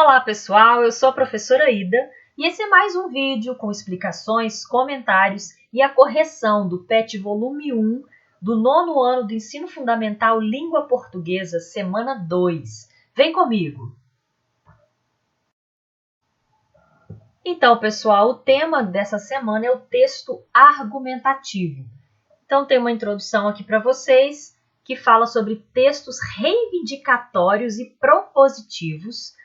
Olá pessoal, eu sou a professora Ida e esse é mais um vídeo com explicações, comentários e a correção do PET volume 1 do 9º ano do Ensino Fundamental Língua Portuguesa, semana 2. Vem comigo! Então pessoal, o tema dessa semana é o texto argumentativo. Então tem uma introdução aqui para vocês que fala sobre textos reivindicatórios e propositivos,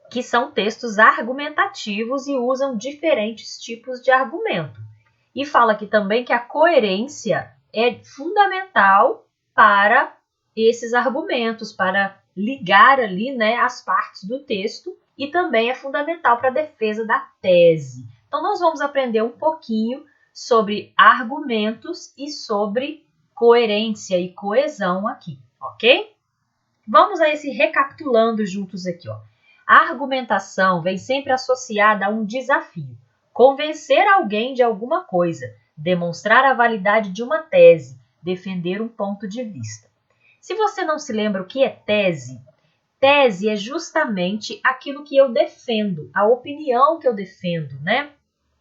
que são textos argumentativos e usam diferentes tipos de argumento. E fala aqui também que a coerência é fundamental para esses argumentos, para ligar ali, né, as partes do texto, e também é fundamental para a defesa da tese. Então, nós vamos aprender um pouquinho sobre argumentos e sobre coerência e coesão aqui, ok? Vamos a esse recapitulando juntos aqui, ó. A argumentação vem sempre associada a um desafio. Convencer alguém de alguma coisa, demonstrar a validade de uma tese, defender um ponto de vista. Se você não se lembra o que é tese, tese é justamente aquilo que eu defendo, a opinião que eu defendo, né?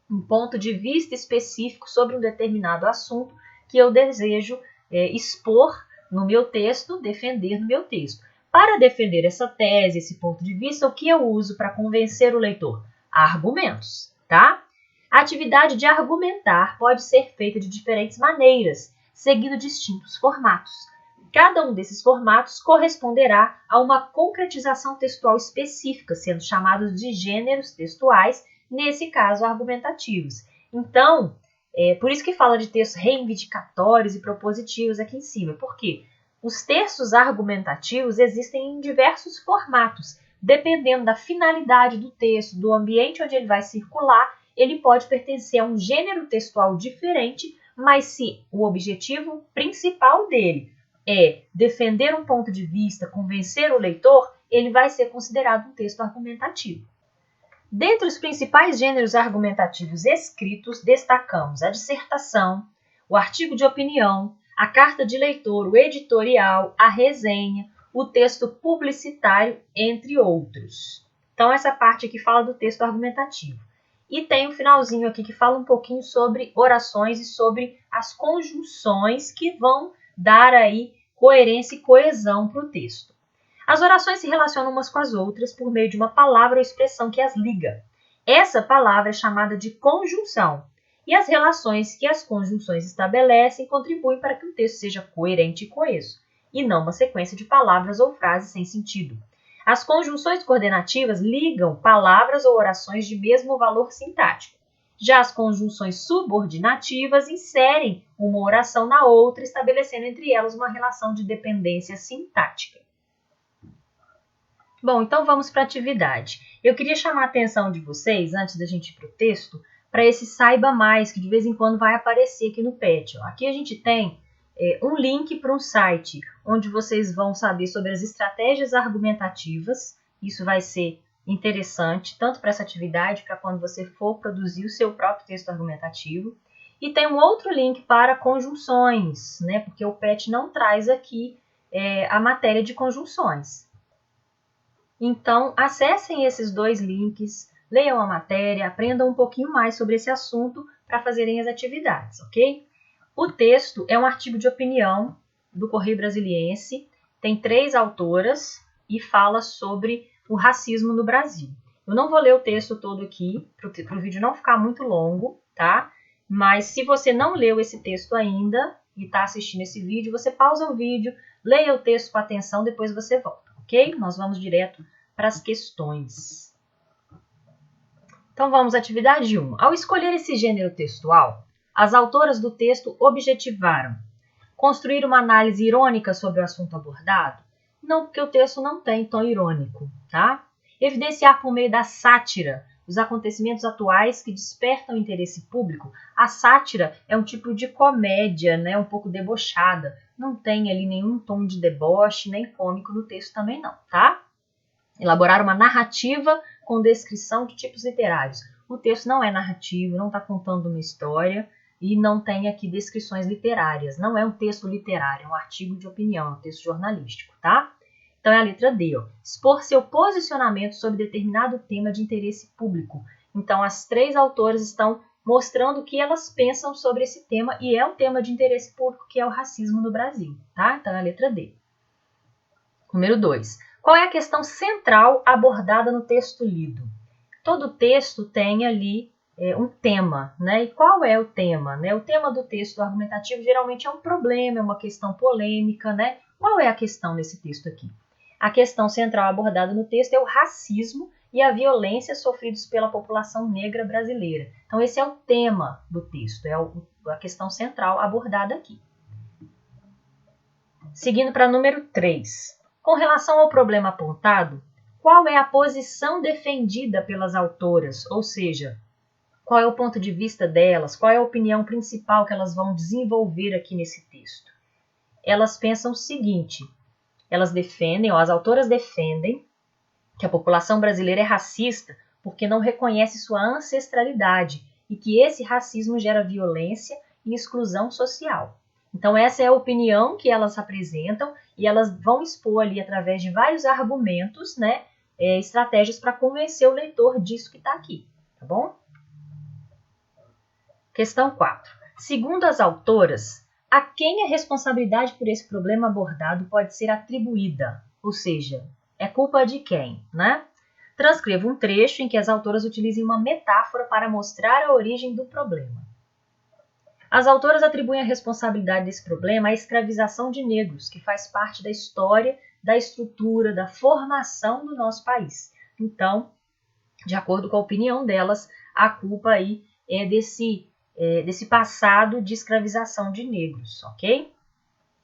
Um ponto de vista específico sobre um determinado assunto que eu desejo expor no meu texto, defender no meu texto. Para defender essa tese, esse ponto de vista, o que eu uso para convencer o leitor? Argumentos, tá? A atividade de argumentar pode ser feita de diferentes maneiras, seguindo distintos formatos. Cada um desses formatos corresponderá a uma concretização textual específica, sendo chamados de gêneros textuais, nesse caso argumentativos. Então, por isso que fala de textos reivindicatórios e propositivos aqui em cima. Por quê? Os textos argumentativos existem em diversos formatos. Dependendo da finalidade do texto, do ambiente onde ele vai circular, ele pode pertencer a um gênero textual diferente, mas se o objetivo principal dele é defender um ponto de vista, convencer o leitor, ele vai ser considerado um texto argumentativo. Dentre os principais gêneros argumentativos escritos, destacamos a dissertação, o artigo de opinião, a carta de leitor, o editorial, a resenha, o texto publicitário, entre outros. Então, essa parte aqui fala do texto argumentativo. E tem um finalzinho aqui que fala um pouquinho sobre orações e sobre as conjunções que vão dar aí coerência e coesão para o texto. As orações se relacionam umas com as outras por meio de uma palavra ou expressão que as liga. Essa palavra é chamada de conjunção. E as relações que as conjunções estabelecem contribuem para que o texto seja coerente e coeso, e não uma sequência de palavras ou frases sem sentido. As conjunções coordenativas ligam palavras ou orações de mesmo valor sintático. Já as conjunções subordinativas inserem uma oração na outra, estabelecendo entre elas uma relação de dependência sintática. Bom, então vamos para a atividade. Eu queria chamar a atenção de vocês, antes da gente ir para o texto, para esse Saiba Mais, que de vez em quando vai aparecer aqui no PET. Aqui a gente tem um link para um site, onde vocês vão saber sobre as estratégias argumentativas. Isso vai ser interessante, tanto para essa atividade, para quando você for produzir o seu próprio texto argumentativo. E tem um outro link para conjunções, né? Porque o PET não traz aqui a matéria de conjunções. Então, acessem esses dois links, leiam a matéria, aprendam um pouquinho mais sobre esse assunto para fazerem as atividades, ok? O texto é um artigo de opinião do Correio Brasiliense, tem 3 autoras e fala sobre o racismo no Brasil. Eu não vou ler o texto todo aqui, para o vídeo não ficar muito longo, tá? Mas se você não leu esse texto ainda e está assistindo esse vídeo, você pausa o vídeo, leia o texto com atenção, depois você volta, ok? Nós vamos direto para as questões. Então vamos à atividade 1. Ao escolher esse gênero textual, as autoras do texto objetivaram construir uma análise irônica sobre o assunto abordado? Não, porque o texto não tem tom irônico, tá? Evidenciar por meio da sátira os acontecimentos atuais que despertam interesse público. A sátira é um tipo de comédia, né, um pouco debochada. Não tem ali nenhum tom de deboche, nem cômico no texto também não, tá? Elaborar uma narrativa com descrição de tipos literários. O texto não é narrativo, não está contando uma história e não tem aqui descrições literárias. Não é um texto literário, é um artigo de opinião, é um texto jornalístico, tá? Então é a letra D, ó. Expor seu posicionamento sobre determinado tema de interesse público. Então as três autoras estão mostrando o que elas pensam sobre esse tema, e é um tema de interesse público, que é o racismo no Brasil, tá? Então é a letra D. Número 2. Qual é a questão central abordada no texto lido? Todo texto tem ali um tema, né? E qual é o tema, né? O tema do texto argumentativo geralmente é um problema, é uma questão polêmica, né? Qual é a questão nesse texto aqui? A questão central abordada no texto é o racismo e a violência sofridos pela população negra brasileira. Então esse é o tema do texto, é a questão central abordada aqui. Seguindo para número 3. Com relação ao problema apontado, qual é a posição defendida pelas autoras? Ou seja, qual é o ponto de vista delas? Qual é a opinião principal que elas vão desenvolver aqui nesse texto? Elas pensam o seguinte, elas defendem, as autoras defendem que a população brasileira é racista porque não reconhece sua ancestralidade e que esse racismo gera violência e exclusão social. Então essa é a opinião que elas apresentam e elas vão expor ali através de vários argumentos, né, estratégias para convencer o leitor disso que está aqui, tá bom? Questão 4. Segundo as autoras, a quem a responsabilidade por esse problema abordado pode ser atribuída? Ou seja, é culpa de quem, né? Transcreva um trecho em que as autoras utilizem uma metáfora para mostrar a origem do problema. As autoras atribuem a responsabilidade desse problema à escravização de negros, que faz parte da história, da estrutura, da formação do nosso país. Então, de acordo com a opinião delas, a culpa aí é desse passado de escravização de negros, ok?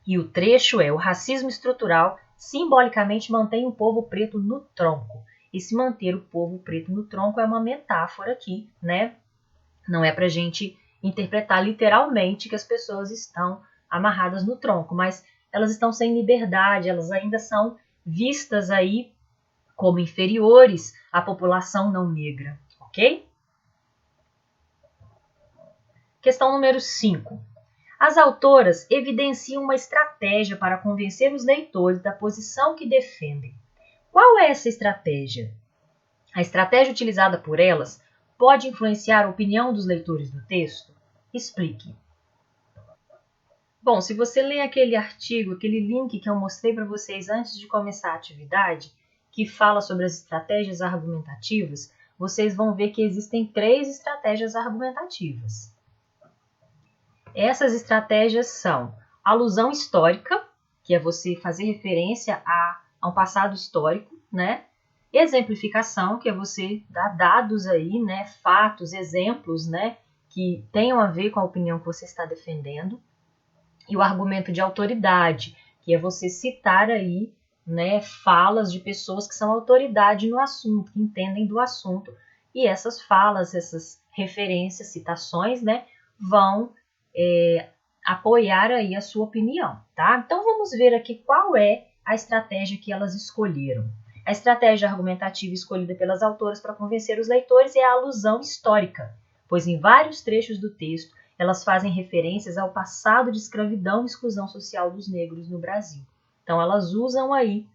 E o trecho é: o racismo estrutural simbolicamente mantém o povo preto no tronco. E se manter o povo preto no tronco é uma metáfora aqui, né? Não é pra gente interpretar literalmente que as pessoas estão amarradas no tronco, mas elas estão sem liberdade, elas ainda são vistas aí como inferiores à população não negra, ok? Questão número 5. As autoras evidenciam uma estratégia para convencer os leitores da posição que defendem. Qual é essa estratégia? A estratégia utilizada por elas pode influenciar a opinião dos leitores do texto? Explique. Bom, se você ler aquele artigo, aquele link que eu mostrei para vocês antes de começar a atividade, que fala sobre as estratégias argumentativas, vocês vão ver que existem 3 estratégias argumentativas. Essas estratégias são alusão histórica, que é você fazer referência a um passado histórico, né? Exemplificação, que é você dar dados aí, né, fatos, exemplos, né, que tenham a ver com a opinião que você está defendendo. E o argumento de autoridade, que é você citar aí, né, falas de pessoas que são autoridade no assunto, que entendem do assunto. E essas falas, essas referências, citações, né, vão apoiar aí a sua opinião, tá? Então vamos ver aqui qual é a estratégia que elas escolheram. A estratégia argumentativa escolhida pelas autoras para convencer os leitores é a alusão histórica, pois em vários trechos do texto elas fazem referências ao passado de escravidão e exclusão social dos negros no Brasil. Então elas usam aí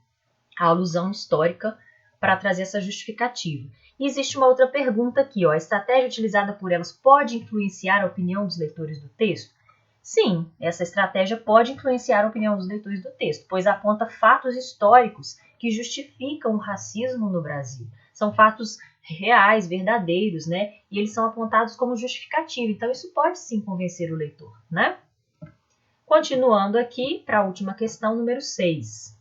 a alusão histórica para trazer essa justificativa. E existe uma outra pergunta aqui, ó, a estratégia utilizada por elas pode influenciar a opinião dos leitores do texto? Sim, essa estratégia pode influenciar a opinião dos leitores do texto, pois aponta fatos históricos que justificam o racismo no Brasil. São fatos reais, verdadeiros, né? E eles são apontados como justificativa. Então, isso pode sim convencer o leitor, né? Continuando aqui para a última questão, número 6.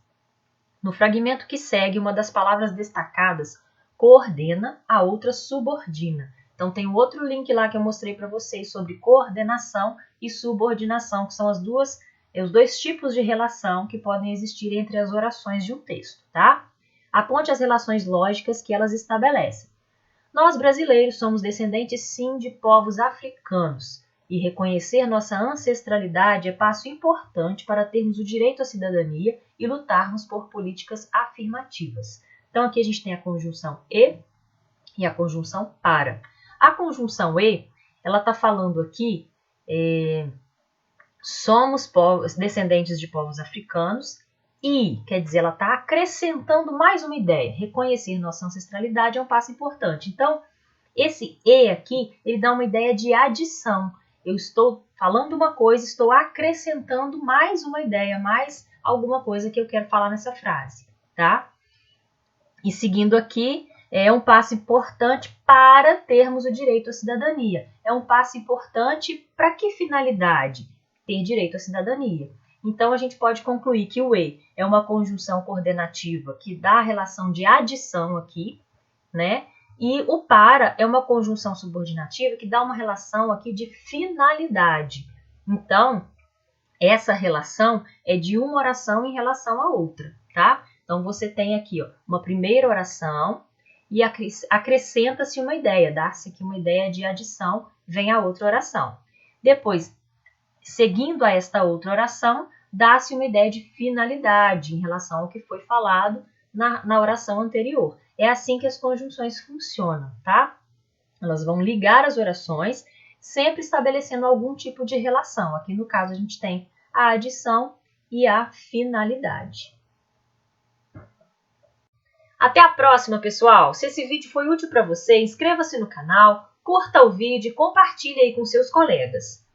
No fragmento que segue, uma das palavras destacadas coordena, a outra subordina. Então, tem um outro link lá que eu mostrei para vocês sobre coordenação e subordinação, que são os dois tipos de relação que podem existir entre as orações de um texto, tá? Aponte as relações lógicas que elas estabelecem. Nós, brasileiros, somos descendentes, sim, de povos africanos, e reconhecer nossa ancestralidade é passo importante para termos o direito à cidadania e lutarmos por políticas afirmativas. Então, aqui a gente tem a conjunção e a conjunção para. A conjunção e, ela está falando aqui, somos descendentes de povos africanos E, quer dizer, ela está acrescentando mais uma ideia. Reconhecer nossa ancestralidade é um passo importante. Então, esse E aqui, ele dá uma ideia de adição. Eu estou falando uma coisa, estou acrescentando mais uma ideia, mais alguma coisa que eu quero falar nessa frase, tá? E seguindo aqui, é um passo importante para termos o direito à cidadania. É um passo importante para que finalidade? Ter direito à cidadania. Então, a gente pode concluir que o E é uma conjunção coordenativa que dá a relação de adição aqui, né? E o para é uma conjunção subordinativa que dá uma relação aqui de finalidade. Então, essa relação é de uma oração em relação à outra, tá? Então, você tem aqui ó, uma primeira oração e acrescenta-se uma ideia, dá-se aqui uma ideia de adição, vem a outra oração. Depois, seguindo a esta outra oração, dá-se uma ideia de finalidade em relação ao que foi falado na oração anterior. É assim que as conjunções funcionam, tá? Elas vão ligar as orações, sempre estabelecendo algum tipo de relação. Aqui no caso a gente tem a adição e a finalidade. Até a próxima, pessoal! Se esse vídeo foi útil para você, inscreva-se no canal, curta o vídeo e compartilhe aí com seus colegas.